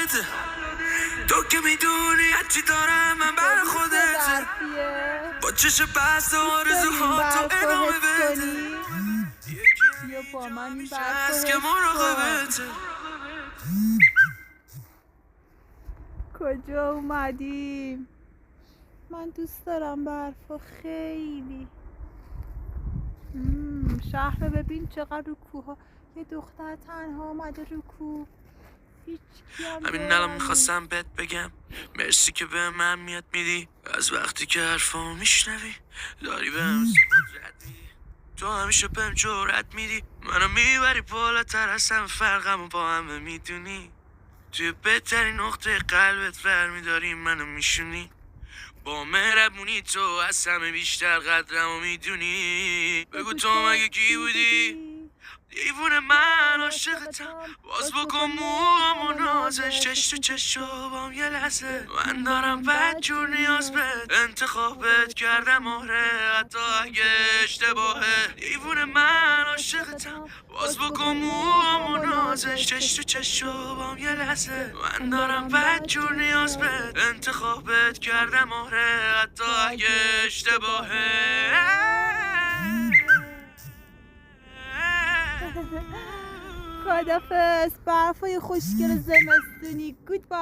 خودته، تو که میدونی هرچی دارم من بر خودته، با چشم بست و آرزوهات تو ادامه بده، بیا با من این برف هست که مراقبته. کجا اومدیم؟ من دوست دارم برفا خیلی. شهر رو ببین چقدر رو کوها، یه دختر تنها آمده رو کوه، همین الان میخواستم بهت بگم مرسی که به من میاد میدی، از وقتی که حرفامو میشنوی داری بهم قدرت میدی، تو همیشه بهم جرأت میدی، منو میبری بالاتر از همه فرقمو با همه میدونی، توی بهترین نقطه قلبت برمیداری منو میشونی، با مهربونی تو از همه بیشتر قدرمو میدونی، بگو تو مگه کی بودی؟ دیوونه من عاشقتم، باز بکن موامو نازش، چش تو چش بام یه لحظه، من دارم بد جور نیاز بهت، انتخابت کردم آره حتی اگه اشتباهه، دیوونه من عاشقتم، باز بکن موامو نازش، چش تو چش بام یه لحظه، من دارم بد جور نیاز بهت، انتخابت کردم آره حتی اگه اشتباهه. خدافظ برفای خوشگل زمستونی. گود بای.